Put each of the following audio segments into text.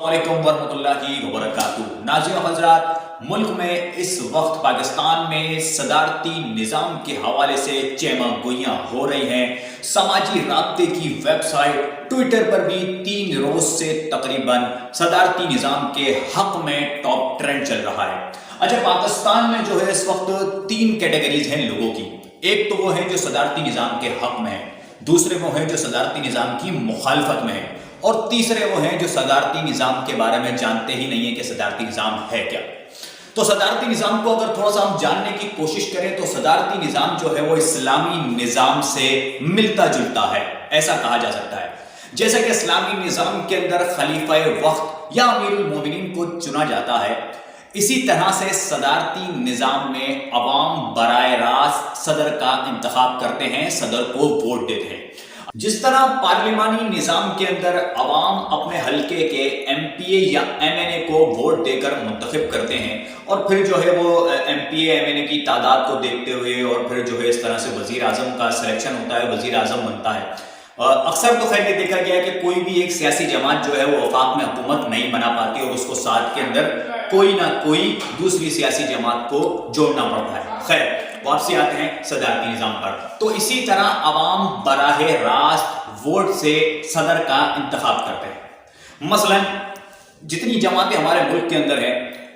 वालेकुम वरहमतुल्लाहि वबरकातुहू। नाज़रीन हज़रात, मुल्क में इस वक्त पाकिस्तान में सदारती निज़ाम के हवाले से चेमा गोइयाँ हो रही हैं। समाजी राब्ते की वेबसाइट ट्विटर पर भी 3 रोज से तकरीबन सदारती निज़ाम के हक में टॉप ट्रेंड चल रहा है। अच्छा, पाकिस्तान में जो है इस वक्त 3 कैटेगरीज हैं लोगों की। एक तो वो है जो सदारती निज़ाम के हक में है, दूसरे वो हैं जो सदारती निज़ाम की मुखालफत में है, और तीसरे वो हैं जो सदारती निज़ाम के बारे में जानते ही नहीं है कि सदारती निज़ाम है क्या। तो सदारती निज़ाम को अगर थोड़ा सा हम जानने की कोशिश करें तो सदारती निज़ाम जो है वो इस्लामी निज़ाम से मिलता जुलता है, ऐसा कहा जा सकता है। जैसा कि इस्लामी निज़ाम के अंदर खलीफा वक्त या अमीरुल मोमिनीन को चुना जाता है, इसी तरह से सदारती निज़ाम में अवाम बराए रास्त सदर का इंतखाब करते हैं, सदर को वोट देते हैं। जिस तरह पार्लिमानी निज़ाम के अंदर अवाम अपने हल्के के एमपीए या एमएनए को वोट देकर मुंतखब करते हैं, और फिर जो है वो एमपीए एमएनए की तादाद को देखते हुए और फिर जो है इस तरह से वज़ीर आज़म का सिलेक्शन होता है, वज़ीर आज़म बनता है। अक्सर तो खैर ये देखा गया है कि कोई भी एक सियासी जमात जो है वो वफाक में हुकूमत नहीं बना पाती और उसको साथ के अंदर कोई ना कोई दूसरी सियासी जमात को जोड़ना पड़ता है। खैर, वापसी आते हैं सदारती निज़ाम पर। तो इसी तरह अवाम बराहे रास्त वोट से सदर का इंतखाब करते हैं। मसलन जितनी जमातें हमारे मुल्क के अंदर हैं,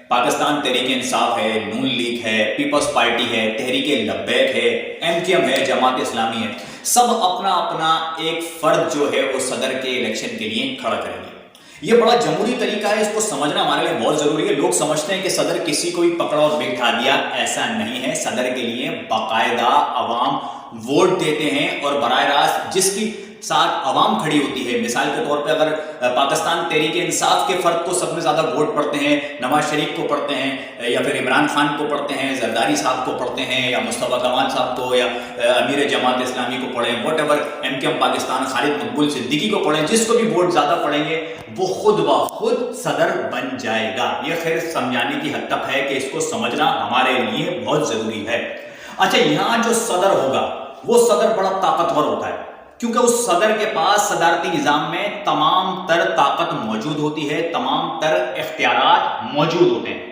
पाकिस्तान तहरीक इंसाफ है, नून लीग है, पीपल्स पार्टी है, तहरीक लब्बैक है, एमकेएम है, जमात इस्लामी है, सब अपना अपना एक फर्द जो है वो सदर के इलेक्शन के लिए खड़ा करेंगे। ये बड़ा जमहूरी तरीका है, इसको समझना हमारे लिए बहुत जरूरी है। लोग समझते हैं कि सदर किसी को भी पकड़ा और बैठा दिया, ऐसा नहीं है। सदर के लिए बाकायदा अवाम वोट देते हैं और बराह रास्त जिसकी साथ अवाम खड़ी होती है। मिसाल के तौर पे अगर पाकिस्तान तहरीक इंसाफ के फर्द को सबसे ज्यादा वोट पड़ते हैं, नवाज शरीफ को पड़ते हैं, या फिर इमरान खान को पड़ते हैं, जरदारी साहब को पड़ते हैं, या मुस्तफा कमाल साहब को, या अमीर जमात इस्लामी को पढ़ें, वट एवर, एमकेएम पाकिस्तान खालिद मकबूल सिद्दीकी को पढ़ें, जिसको भी वोट ज्यादा पड़ेंगे वो खुद ब खुद सदर बन जाएगा। ये खैर समझाने की हद तक है कि इसको समझना हमारे लिए बहुत जरूरी है। अच्छा, यहाँ जो सदर होगा वो सदर बड़ा ताकतवर होता है, क्योंकि उस सदर के पास सदारती निज़ाम में तमाम तर ताकत मौजूद होती है, तमाम तर इख्तियारात मौजूद होते हैं।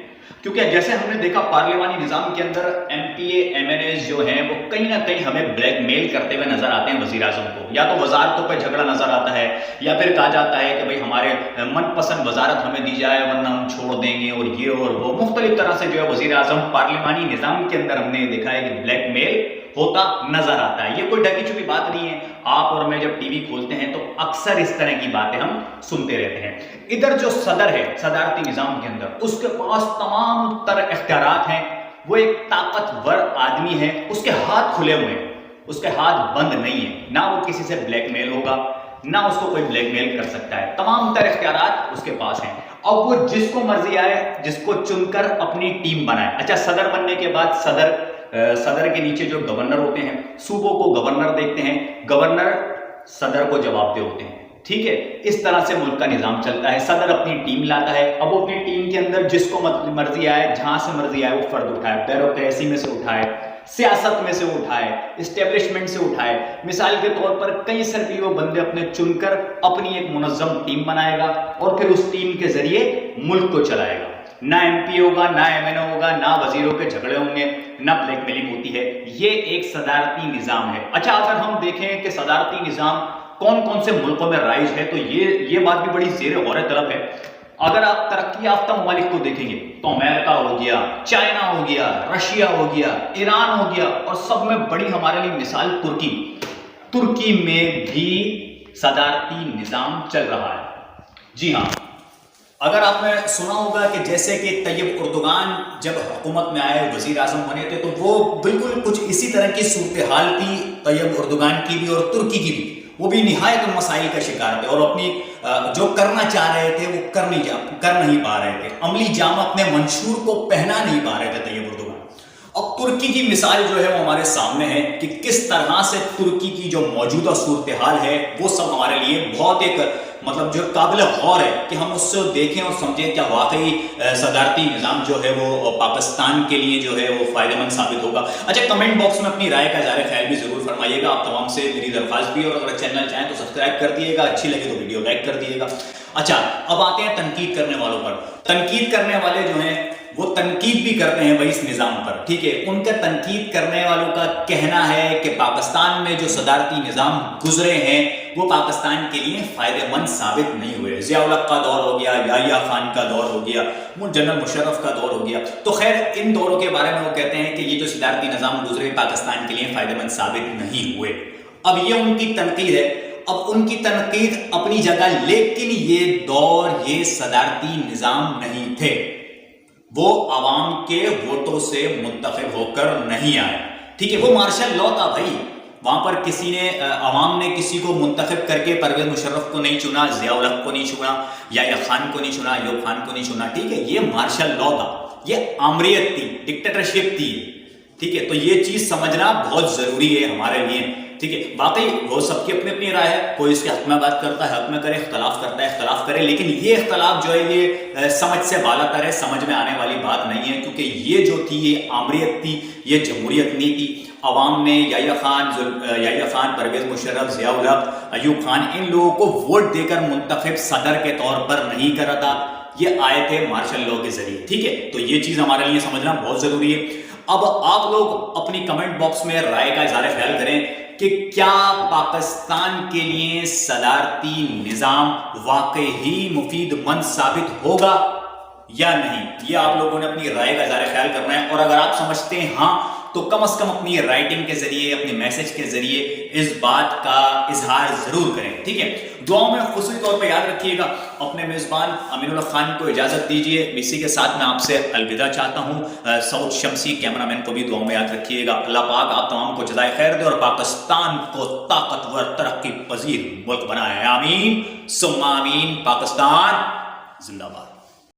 क्योंकि जैसे हमने देखा पार्लिमानी निज़ाम के अंदर एमपीए एमएनए जो हैं वो कहीं ना कहीं हमें ब्लैकमेल करते हुए नजर आते हैं वज़ीर आज़म को। या तो वजारतों पर झगड़ा नजर आता है, या फिर कहा जाता है कि भाई हमारे मनपसंद वजारत हमें दी जाए वरना हम छोड़ देंगे, और ये और वो मुख्तलिफ तरह से जो है वज़ीर आज़म पार्लिमानी निज़ाम के अंदर हमने देखा है कि ब्लैकमेल होता नजर आता है। ये कोई ढकी छुपी बात नहीं है। आप और मैं जब टीवी खोलते हैं तो अक्सर इस तरह की बातें हम सुनते रहते हैं। इधर जो सदर है सदारती निज़ाम के अंदर, उसके पास तमाम तर इख्तियारात हैं। वो एक ताकतवर आदमी है, उसके हाथ खुले हुए हैं, उसके हाथ बंद नहीं है। ना वो किसी से ब्लैकमेल होगा, ना उसको कोई ब्लैकमेल कर सकता है। तमाम तर इख्तियारात उसके पास हैं। अब वो जिसको मर्जी आए, जिसको चुनकर अपनी टीम बनाए। अच्छा, सदर बनने के बाद सदर के नीचे जो गवर्नर होते हैं, सूबों को गवर्नर देखते हैं, गवर्नर सदर को जवाबदेह होते हैं। ठीक है, इस तरह से मुल्क का निज़ाम चलता है। सदर अपनी टीम लाता है, अब वो अपनी टीम के अंदर जिसको मर्जी आए, जहां से मर्जी आए वो फर्द उठाए, ब्यूरोक्रेसी में से उठाए, सियासत में से उठाए, इस्टेब्लिशमेंट से उठाए। मिसाल के तौर पर कई सरपी वो बंदे अपने चुनकर अपनी एक मुनज़्ज़म टीम बनाएगा और फिर उस टीम के जरिए मुल्क को चलाएगा। ना एमपी होगा, ना एमएनए होगा, ना वजीरों के झगड़े होंगे, ना ब्लैकमेलिंग होती है। ये एक सदारती निज़ाम है। अच्छा, अगर हम देखें कि सदारती निज़ाम कौन कौन से मुल्कों में राइज है तो ये बात भी बड़ी ज़ेर गौर तलब है। अगर आप तरक्की याफ्ता ममालिक को देखेंगे तो अमेरिका हो गया, चाइना हो गया, रशिया हो गया, ईरान हो गया, और सब में बड़ी हमारे लिए मिसाल तुर्की में भी सदारती निज़ाम चल रहा है। जी हाँ, अगर आपने सुना होगा कि जैसे कि तैयब उर्दुगान जब हुकूमत में आए, वज़ीर आज़म बने थे, तो वो बिल्कुल कुछ इसी तरह की सूरत हाल थी तैयब उर्दुगान की भी और तुर्की की भी। वो भी निहायत मसाइल का शिकार थे और अपनी जो करना चाह रहे थे वो कर नहीं पा रहे थे। अमली जामा अपने मंशूर को पहना नहीं पा रहे थे तैयब उर्दुगान। अब तुर्की की मिसाल जो है वो हमारे सामने है कि किस तरह से तुर्की की जो मौजूदा सूरत हाल है वो सब हमारे लिए बहुत एक मतलब जो काबिल गौर है कि हम उससे देखें और समझें क्या वाकई सदारती निज़ाम जो है वो पाकिस्तान के लिए जो है वो फ़ायदेमंद साबित होगा। अच्छा, कमेंट बॉक्स में अपनी राय का इज़हार ख्याल भी ज़रूर फरमाइएगा। आप तमाम से मेरी दरख्वास्त भी, और अगर चैनल चाहें तो सब्सक्राइब कर दिएगा, अच्छी लगे तो वीडियो लाइक कर दिएगा। اچھا اب آتے ہیں تنقید کرنے والوں پر. تنقید کرنے والے جو ہیں وہ تنقید بھی کرتے ہیں بھائی اس نظام پر, ٹھیک ہے. ان کا تنقید کرنے والوں کا کہنا ہے کہ پاکستان میں جو صدارتی نظام گزرے ہیں وہ پاکستان کے لیے فائدہ مند ثابت نہیں ہوئے. ضیاء الحق کا دور ہو گیا, یحییٰ خان کا دور ہو گیا, جنرل مشرف کا دور ہو گیا. تو خیر ان دوروں کے بارے میں وہ کہتے ہیں کہ یہ جو صدارتی نظام گزرے پاکستان کے لیے فائدہ مند ثابت نہیں ہوئے. اب یہ ان کی تنقید ہے. اب ان کی تنقید اپنی جگہ, لیکن یہ دور یہ صدارتی نظام نہیں تھے, وہ عوام کے ووٹوں سے منتخب ہو کر نہیں آئے, ٹھیک ہے. وہ مارشل لاء تھا بھائی, وہاں پر کسی نے عوام نے کسی کو منتخب کر کے پرویز مشرف کو نہیں چنا, ضیاء الحق کو نہیں چنا, یحییٰ خان کو نہیں چنا, ایوب خان کو نہیں چنا, ٹھیک ہے. یہ مارشل لاء تھا, یہ آمریت تھی, ڈکٹیٹرشپ تھی, ٹھیک ہے. تو یہ چیز سمجھنا بہت ضروری ہے ہمارے لیے, ٹھیک ہے. واقعی وہ سب کی اپنی اپنی رائے ہے, کوئی اس کے حق میں بات کرتا ہے حق میں کرے, اختلاف کرتا ہے اختلاف کرے, لیکن یہ اختلاف جو ہے یہ سمجھ سے بالا تر ہے, سمجھ میں آنے والی بات نہیں ہے. کیونکہ یہ جو تھی یہ آمریت تھی, یہ جمہوریت نہیں تھی. عوام نے یحییٰ خان, پرویز مشرف, ضیاء الحق, ایوب خان, ان لوگوں کو ووٹ دے کر منتخب صدر کے طور پر نہیں کرا تھا, یہ آئے تھے مارشل لاء کے ذریعے, ٹھیک ہے. تو یہ چیز ہمارے لیے سمجھنا بہت ضروری ہے. اب آپ لوگ اپنی کمنٹ باکس میں رائے کا اظہار خیال کریں کہ کیا پاکستان کے لیے صدارتی نظام واقعی ہی مفید مند ثابت ہوگا یا نہیں. یہ آپ لوگوں نے اپنی رائے کا اظہار خیال کرنا ہے, اور اگر آپ سمجھتے ہیں ہاں تو کم از کم اپنی رائٹنگ کے ذریعے, اپنے میسج کے ذریعے اس بات کا اظہار ضرور کریں, ٹھیک ہے. دعاؤں میں خصوصی طور پہ یاد رکھیے گا. اپنے میزبان امین اللہ خان کو اجازت دیجیے, اسی کے ساتھ میں آپ سے الوداع چاہتا ہوں. سعود شمسی کیمرہ مین کو بھی دعاؤں میں یاد رکھیے گا. اللہ پاک آپ تمام کو جزائے خیر دے اور پاکستان کو طاقتور ترقی پذیر ملک بنائے. آمین ثم آمین. پاکستان زندہ باد.